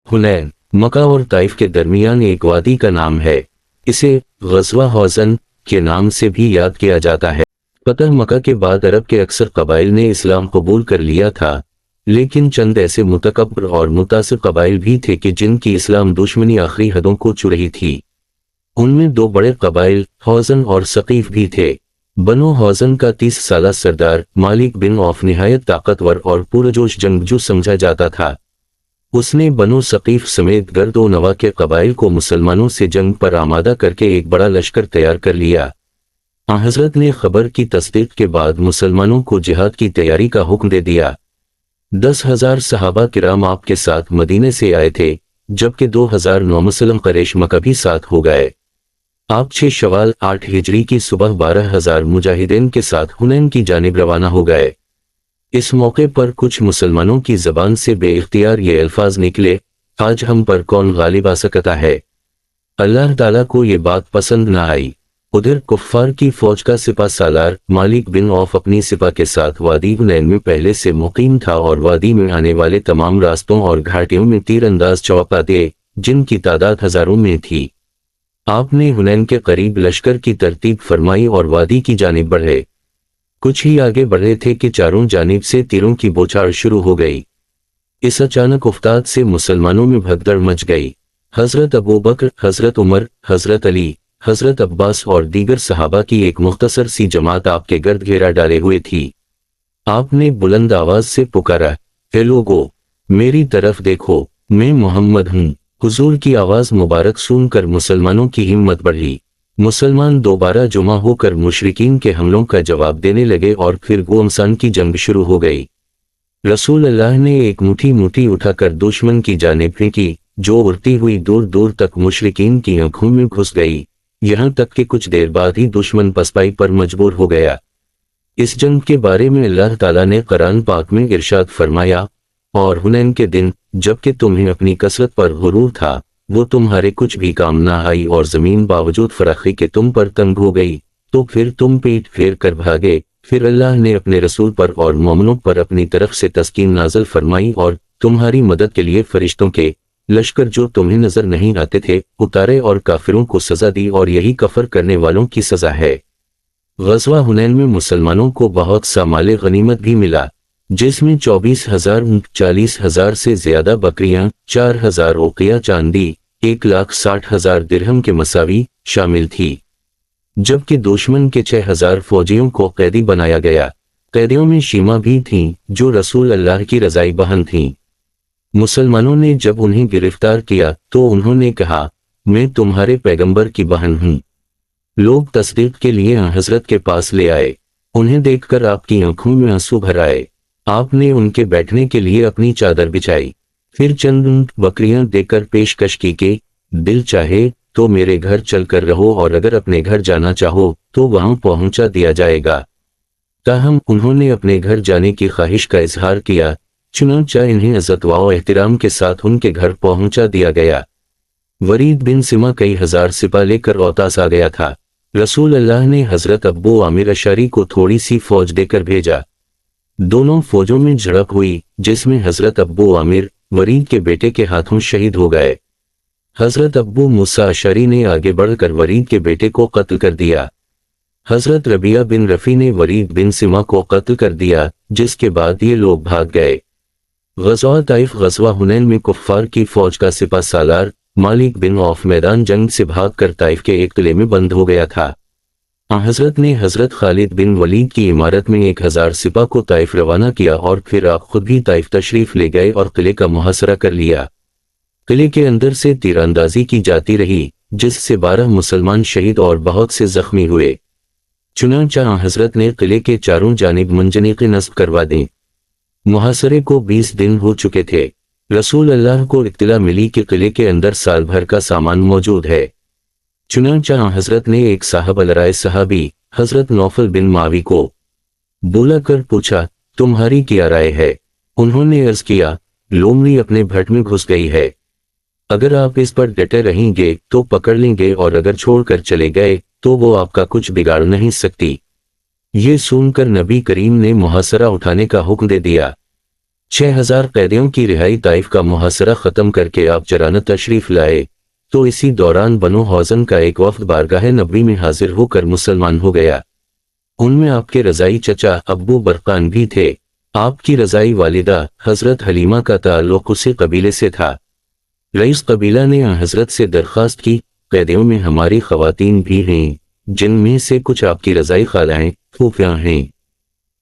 हुनैन मक्का और ताइफ के दरमियान एक वादी का नाम है। इसे ग़ज़वा हौज़न के नाम से भी याद किया जाता है। फतह मक्का के बाद अरब के अक्सर कबाइल ने इस्लाम कबूल कर लिया था, लेकिन चंद ऐसे मुतकब्बर और मुतासिब कबाइल भी थे कि जिनकी इस्लाम दुश्मनी आखिरी हदों को छू रही थी। उनमें दो बड़े कबाइल हौज़न और सकीफ भी थे। बनो हौज़न का 30 साला सरदार मालिक बिन औफ निहायत ताकतवर और पुरजोश जंगजू समझा जाता था। उसने बनो सकीफ समेत गर्दो नवा के कबाइल को मुसलमानों से जंग पर आमादा करके एक बड़ा लश्कर तैयार कर लिया। हज़रत ने खबर की तस्दीक के बाद मुसलमानों को जिहाद की तैयारी का हुक्म दे दिया। 10,000 सहाबा किराम आपके साथ मदीने से आए थे, जबकि 2,000 नौमुसलम क़ुरैश मक्का भी साथ हो गए। आप 6 शवाल 8 हिजरी की सुबह 12,000 मुजाहिदीन के साथ हुनैन की जानिब रवाना हो गए। इस मौके पर कुछ मुसलमानों की ज़बान से बेइख्तियार ये अल्फाज निकले, आज हम पर कौन गालिब आ सकता है। अल्लाह ताला को ये बात पसंद न आई। उधर कुफ्फार की फौज का सिपा सालार मालिक बिन औफ अपनी सिपा के साथ वादी हुनैन में पहले से मुकीम था और वादी में आने वाले तमाम रास्तों और घाटियों में तीरंदाज चौका दे, जिनकी तादाद हजारों में थी। आपने हुनैन के करीब लश्कर की तरतीब फरमाई और वादी की जानिब बढ़े। कुछ ही आगे बढ़े थे कि चारों जानिब से तीरों की बौछार शुरू हो गई। इस अचानक उफ्ताद से मुसलमानों में भगदड़ मच गई। हजरत अबू बकर, हजरत उमर, हजरत अली, हजरत अब्बास और दीगर सहाबा की एक मुख्तसर सी जमात आपके गर्द घेरा डाले हुए थी। आपने बुलंद आवाज से पुकारा, ए लोगो, मेरी तरफ देखो, मैं मोहम्मद हूँ। हुजूर की आवाज मुबारक सुनकर मुसलमानों की हिम्मत बढ़ी। मुसलमान दोबारा जुमा होकर मुशरिकीन के हमलों का जवाब देने लगे और फिर गोमसान की जंग शुरू हो गई। रसूल अल्लाह ने एक मुट्ठी मुट्ठी उठाकर दुश्मन की जानिब फेंकी, जो उड़ती हुई दूर दूर तक मुशरिकीन की आंखों में घुस गई, यहाँ तक कि कुछ देर बाद ही दुश्मन पसपाई पर मजबूर हो गया। इस जंग के बारे में अल्लाह ताला ने कुरान पाक में इरशाद फरमाया, और हुनैन के दिन जबकि तुम्हें अपनी कसरत पर गुरूर था, वो तुम्हारे कुछ भी काम ना आई और जमीन बावजूद फराखी के तुम पर तंग हो गई, तो फिर तुम पीठ फेर कर भागे। फिर अल्लाह ने अपने रसूल पर और मोमिनों पर अपनी तरफ से तस्कीन नाज़िल फरमाई और तुम्हारी मदद के लिए फरिश्तों के लश्कर जो तुम्हें नजर नहीं आते थे उतारे और काफिरों को सजा दी, और यही कफर करने वालों की सजा है। ग़ज़वा हुनैन में मुसलमानों को बहुत सा माले गनीमत भी मिला, जिसमें 24,000 ऊँट, 40,000 से ज्यादा बकरियां, 4,000 ओकिया चांदी, 1,60,000 दिरहम के मसावी शामिल थी। जबकि दुश्मन के 6,000 फौजियों को कैदी बनाया गया। कैदियों में शीमा भी थीं, जो रसूल अल्लाह की रज़ाई बहन थीं। मुसलमानों ने जब उन्हें गिरफ्तार किया तो उन्होंने कहा, मैं तुम्हारे पैगंबर की बहन हूँ। लोग तस्दीक के लिए हजरत के पास ले आए। उन्हें देखकर आपकी आंखों में आंसू भर आए। आपने उनके बैठने के लिए अपनी चादर बिछाई, फिर चंद ऊँट बकरियां देकर पेशकश की कि दिल चाहे तो मेरे घर चलकर रहो और अगर अपने घर जाना चाहो तो वहां पहुंचा दिया जाएगा। ताहम उन्होंने अपने घर जाने की ख्वाहिश का इजहार किया, चुनांचा इन्हें इज्जत व एहतराम के साथ उनके घर पहुंचा दिया गया। वरीद बिन सिमा कई हजार सिपा लेकर औतास आ गया था। रसूल अल्लाह ने हजरत अब्बू आमिर अशारी को थोड़ी सी फौज देकर भेजा। दोनों फौजों में झड़प हुई, जिसमें हजरत अब्बू आमिर वरीद के बेटे के हाथों शहीद हो गए। हजरत अब्बू मूसा अशारी ने आगे बढ़कर वरीद के बेटे को कत्ल कर दिया। हजरत रबिया बिन रफी ने वरीद बिन सिमा को कत्ल कर दिया, जिसके बाद ये लोग भाग गए। ग़ज़वा ताइफ ग़ज़वा हुनैन में कुफ्फार की फौज का सिपा सालार मालिक बिन औफ मैदान जंग से भागकर ताइफ के एक किले में बंद हो गया था। हजरत ने हजरत खालिद बिन वलीद की इमारत में 1,000 सिपा को ताइफ रवाना किया और फिर आप खुद भी ताइफ तशरीफ ले गए और किले का मुहासरा कर लिया। किले के अंदर से तीरंदाजी की जाती रही, जिससे 12 मुसलमान शहीद और बहुत से जख्मी हुए। चुनांचा हजरत ने किले के चारों जानिब मंजनीक़े नस्ब करवा दी। मुहासरे को 20 दिन हो चुके थे। रसूल अल्लाह को इत्तला मिली कि किले के अंदर साल भर का सामान मौजूद है। चुनांचा हजरत ने एक साहब अलराय सहाबी हजरत नौफल बिन मावी को बुला कर पूछा, तुम्हारी क्या राय है? उन्होंने अर्ज किया, लोमड़ी अपने भट्ट में घुस गई है। अगर आप इस पर डटे रहेंगे तो पकड़ लेंगे और अगर छोड़कर चले गए तो वो आपका कुछ बिगाड़ नहीं सकती। ये सुनकर नबी करीम ने मुहासरा उठाने का हुक्म दे दिया। 6000 कैदियों की रिहाई ताइफ का मुहासरा ख़त्म करके आप चराना तशरीफ़ लाए तो इसी दौरान बनो हौज़न का एक वफ़द बारगाह नबी में हाजिर होकर मुसलमान हो गया। उनमें आपके रज़ाई चचा अब्बू बरकान भी थे। आपकी रज़ाई वालिदा हज़रत हलीमा का ताल्लुक़ उसी कबीले से था। रईस कबीला ने हज़रत से दरख्वास्त की, कैदियों में हमारी ख़वातीन भी हैं, जिनमें से कुछ आपकी रज़ाई खालाएं फूफियाँ हैं।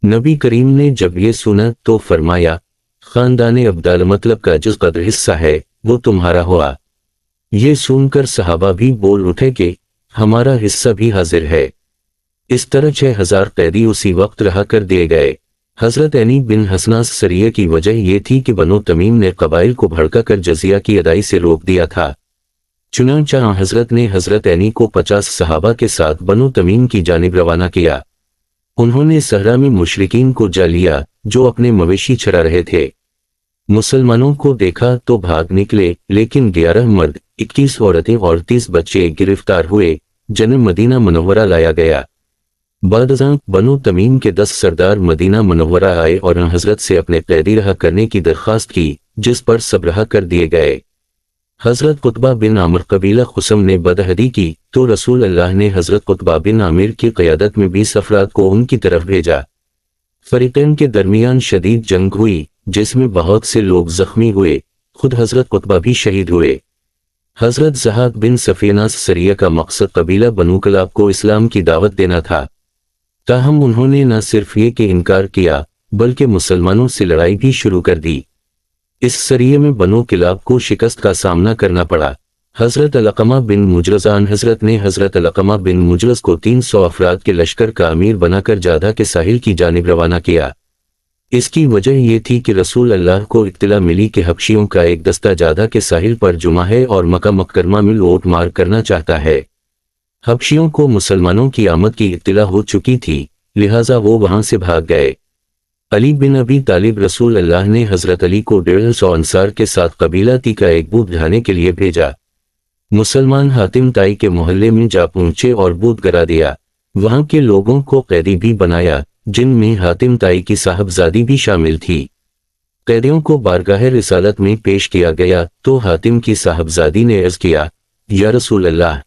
नबी करीम ने जब ये सुना तो फरमाया, ख़ानदान अब्दाल मतलब का जिस कदर हिस्सा है वो तुम्हारा हुआ। ये सुनकर सहाबा भी बोल उठे कि हमारा हिस्सा भी हाजिर है। इस तरह 6000 कैदी उसी वक्त रहा कर दिए गए। हजरत अनी बिन हसनास सरिया की वजह ये थी कि बनो तमीम ने कबाइल को भड़का कर जजिया की अदाई से रोक दिया था। चुनांचे हजरत ने हजरत अनी को 50 सहाबा के साथ बनो तमीम की जानिब रवाना किया। उन्होंने सहरा में मुशरिकीन को जा लिया जो अपने मवेशी चरा रहे थे। मुसलमानों को देखा तो भाग निकले, लेकिन 11 मर्द, 21 औरतें और 30 बच्चे गिरफ्तार हुए, जिन्हें मदीना मुनव्वरा लाया गया। बाद बनो तमीम के 10 सरदार मदीना मुनव्वरा आए और हजरत से अपने कैदी रहा करने की दरख्वास्त की, जिस पर सब रहा कर दिए गए। हजरत कुतबा बिन आमिर कबीला खुसम ने बदहदी की तो रसूल अल्लाह ने हजरत कुतबा बिन आमिर की क़यादत में 20 अफराद को उनकी तरफ भेजा। फरीकैन के दरमियान शदीद जंग हुई, जिसमें बहुत से लोग जख्मी हुए, खुद हजरत कुतबा भी शहीद हुए। हजरत ज़हाक बिन सफीनास सरिया का मकसद कबीला बनु कलाब को इस्लाम की दावत देना था। ताहम उन्होंने न सिर्फ ये कि इनकार किया, बल्कि मुसलमानों से लड़ाई भी शुरू कर दी। इस सरिये में बनु किलाब को शिकस्त का सामना करना पड़ा। हजरत अलकमा बिन मुजरजान हजरत ने हजरत अलकमा बिन मुजरज को 300 अफराद के लश्कर का अमीर बनाकर जादा के साहिल की जानिब रवाना किया। इसकी वजह यह थी कि रसूल अल्लाह को इत्तला मिली कि हबशियों का एक दस्ता जादा के साहिल पर जुमा है और मक्का मुकरमा में लूट मार करना चाहता है। हबशियों को मुसलमानों की आमद की इत्तला हो चुकी थी, लिहाजा वो वहां से भाग गए। अली बिन अबी तालिब रसूल अल्लाह ने हजरत अली को 150 अंसार के साथ कबीला ती का एक बूथ ढाने के लिए भेजा। मुसलमान हातिम ताई के मोहल्ले में जा पहुंचे और बूथ गिरा दिया। वहां के लोगों को कैदी भी बनाया, जिनमें हातिम ताई की साहबजादी भी शामिल थी। कैदियों को बारगाह रिसालत में पेश किया गया तो हातिम की साहबजादी ने अर्ज किया, या रसूल अल्लाह,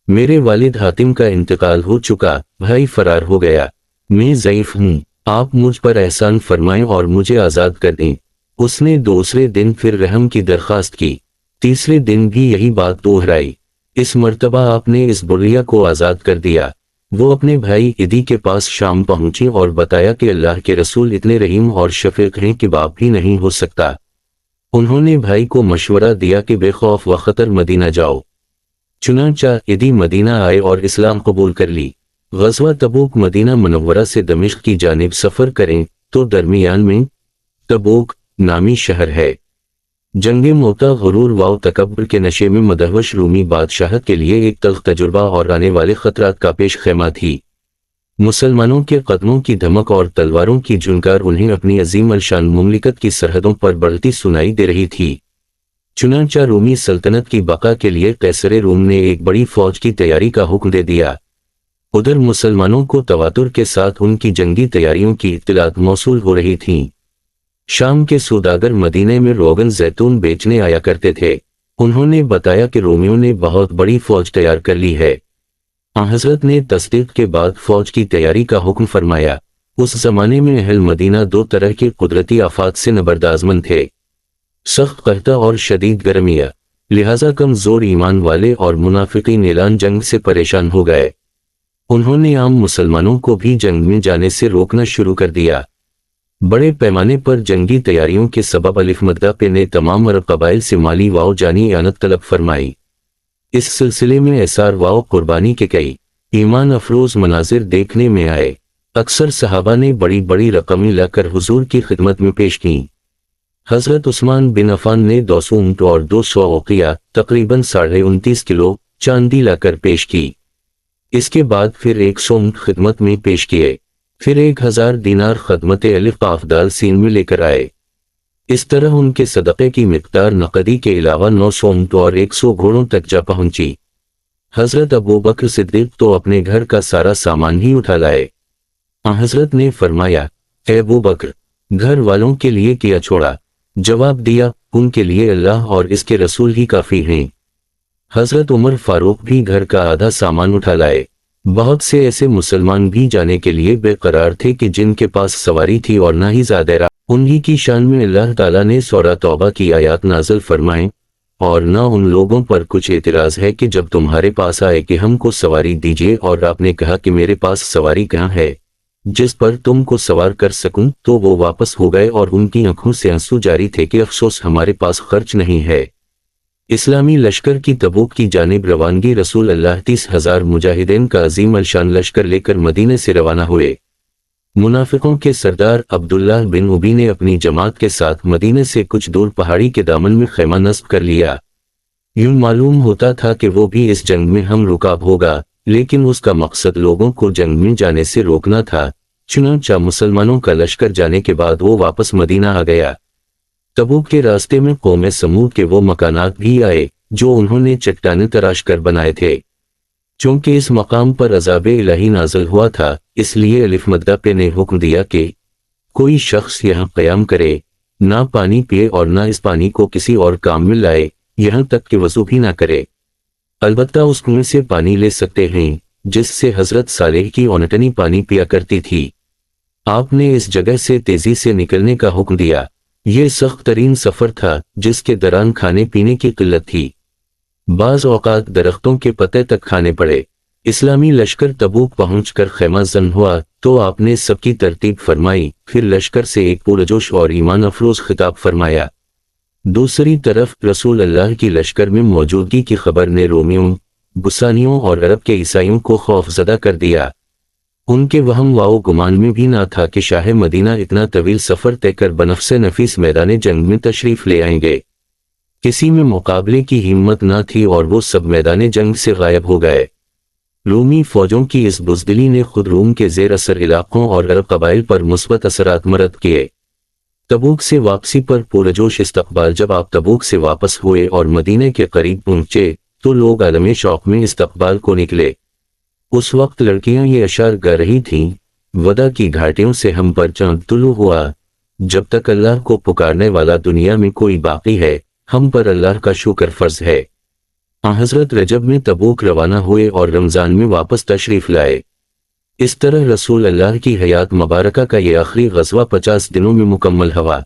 मेरे वालिद हातिम का इंतकाल हो चुका, भाई फरार हो गया, मैं ज़ईफ हूँ, आप मुझ पर एहसान फरमाएं और मुझे आज़ाद कर दें। उसने दूसरे दिन फिर रहम की दरख्वास्त की। तीसरे दिन भी यही बात दोहराई। इस मर्तबा आपने इस बुढ़िया को आज़ाद कर दिया। वो अपने भाई इदी के पास शाम पहुंची और बताया कि अल्लाह के रसूल इतने रहीम और शफीक हैं कि बाप भी नहीं हो सकता। उन्होंने भाई को मशवरा दिया कि बेखौफ व खतर मदीना जाओ। चुनांचा इदी मदीना आए और इस्लाम कबूल कर ली। ग़ज़वा तबूक मदीना मुनव्वरा से दमिश्क की जानिब सफ़र करें तो दरमियान में तबूक नामी शहर है। जंगे मोता गुरूर व तकब्बुर के नशे में मदहवश रूमी बादशाहत के लिए एक तल्ख तजुर्बा और आने वाले खतरात का पेश ख़ैमा थी। मुसलमानों के कदमों की धमक और तलवारों की झुनकार उन्हें अपनी अजीम अलशान मुमलिकत की सरहदों पर बढ़ती सुनाई दे रही थी। चुनांचा रूमी सल्तनत की बका के लिए कैसरे रूम ने एक बड़ी फौज की तैयारी का हुक्म दे दिया। उधर मुसलमानों को तवातुर के साथ उनकी जंगी तैयारियों की इत्तलात मौसूल हो रही थीं। शाम के सौदागर मदीने में रोगन जैतून बेचने आया करते थे। उन्होंने बताया कि रोमियों ने बहुत बड़ी फौज तैयार कर ली है। हजरत ने तस्दीक के बाद फौज की तैयारी का हुक्म फरमाया। उस जमाने में अहल मदीना दो तरह के कुदरती आफात से नबरदाजमंद थे, सख्त कहता और शदीद गर्मिया। लिहाजा कमजोर ईमान वाले और मुनाफिकीन ऐलान जंग से परेशान हो गए। उन्होंने आम मुसलमानों को भी जंग में जाने से रोकना शुरू कर दिया। बड़े पैमाने पर जंगी तैयारियों के सबब अलिफ मद्दा ने तमाम अरब कबाइल से माली वाओ जानी आनत तलब फरमाई। इस सिलसिले में एसार वाओ कुर्बानी के कई ईमान अफरोज मनाजिर देखने में आए। अक्सर सहाबा ने बड़ी बड़ी रकमें लाकर हुजूर की खिदमत में पेश की। हजरत उस्मान बिन अफान ने 200 ऊंट और 200 औकिया तकरीबन 29.5 किलो चांदी लाकर पेश की। इसके बाद फिर 100 ऊंट खिदमत में पेश किए। फिर 1000 दीनार खदमत अलिफ काफ दाल सीन में लेकर आए। इस तरह उनके सदक़े की मिक़दार नकदी के अलावा 900 ऊंट और 100 घोड़ों तक जा पहुंची। हजरत अबू बकर सिद्दीक तो अपने घर का सारा सामान ही उठा लाए। हजरत ने फरमाया, ए अबू बकर, گھر والوں کے لیے کیا چھوڑا؟ جواب دیا، ان کے لیے اللہ اور اس کے رسول ہی کافی ہیں۔ حضرت عمر فاروق بھی گھر کا آدھا سامان اٹھا لائے۔ بہت سے ایسے مسلمان بھی جانے کے لیے بے قرار تھے کہ جن کے پاس سواری تھی اور نہ ہی زیادہ راہ۔ انہی کی شان میں اللہ تعالیٰ نے سورہ توبہ کی آیات نازل فرمائیں، اور نہ ان لوگوں پر کچھ اعتراض ہے کہ جب تمہارے پاس آئے کہ ہم کو سواری دیجیے اور آپ نے کہا کہ میرے پاس سواری کہاں ہے جس پر تم کو سوار کر سکوں، تو وہ واپس ہو گئے اور ان کی آنکھوں سے آنسو جاری تھے کہ افسوس ہمارے پاس خرچ نہیں ہے۔ اسلامی لشکر کی تبوک کی جانب روانگی۔ رسول اللہ 30,000 مجاہدین کا عظیم الشان لشکر لے کر مدینے سے روانہ ہوئے۔ منافقوں کے سردار عبداللہ بن ابی نے اپنی جماعت کے ساتھ مدینے سے کچھ دور پہاڑی کے دامن میں خیمہ نصب کر لیا۔ یوں معلوم ہوتا تھا کہ وہ بھی اس جنگ میں ہم رکاب ہوگا، لیکن اس کا مقصد لوگوں کو جنگ میں جانے سے روکنا تھا۔ چنانچہ مسلمانوں کا لشکر جانے کے بعد وہ واپس مدینہ آ گیا۔ تبوک کے راستے میں قوم سمود کے وہ مکانات بھی آئے جو انہوں نے چٹانیں تراش کر بنائے تھے۔ چونکہ اس مقام پر عذاب الہی نازل ہوا تھا، اس لیے الف مدہ پہ نے حکم دیا کہ کوئی شخص یہاں قیام کرے، نہ پانی پیے اور نہ اس پانی کو کسی اور کام میں لائے، یہاں تک کہ وضو بھی نہ کرے۔ البتہ اس کنویں سے پانی لے سکتے ہیں جس سے حضرت صالح کی اونٹنی پانی پیا کرتی تھی۔ آپ نے اس جگہ سے تیزی سے نکلنے کا حکم دیا۔ یہ سخت ترین سفر تھا جس کے دوران کھانے پینے کی قلت تھی۔ بعض اوقات درختوں کے پتے تک کھانے پڑے۔ اسلامی لشکر تبوک پہنچ کر خیمہ زن ہوا تو آپ نے سب کی ترتیب فرمائی، پھر لشکر سے ایک پرجوش اور ایمان افروز خطاب فرمایا۔ دوسری طرف رسول اللہ کی لشکر میں موجودگی کی خبر نے رومیوں، بسانیوں اور عرب کے عیسائیوں کو خوف زدہ کر دیا۔ ان کے وہم و گمان میں بھی نہ تھا کہ شاہ مدینہ اتنا طویل سفر طے کر بنفس نفیس میدان جنگ میں تشریف لے آئیں گے۔ کسی میں مقابلے کی ہمت نہ تھی اور وہ سب میدان جنگ سے غائب ہو گئے۔ رومی فوجوں کی اس بزدلی نے خود روم کے زیر اثر علاقوں اور عرب قبائل پر مثبت اثرات مرتب کیے۔ تبوک سے واپسی پر پرجوش استقبال۔ جب آپ تبوک سے واپس ہوئے اور مدینے کے قریب پہنچے تو لوگ عالم شوق میں استقبال کو نکلے۔ اس وقت لڑکیاں یہ اشعار گا رہی تھیں، ودا کی گھاٹیوں سے ہم پر چاند طلوع ہوا، جب تک اللہ کو پکارنے والا دنیا میں کوئی باقی ہے، ہم پر اللہ کا شکر فرض ہے۔ حضرت رجب میں تبوک روانہ ہوئے اور رمضان میں واپس تشریف لائے۔ اس طرح رسول اللہ کی حیات مبارکہ کا یہ آخری غزوہ 50 دنوں میں مکمل ہوا۔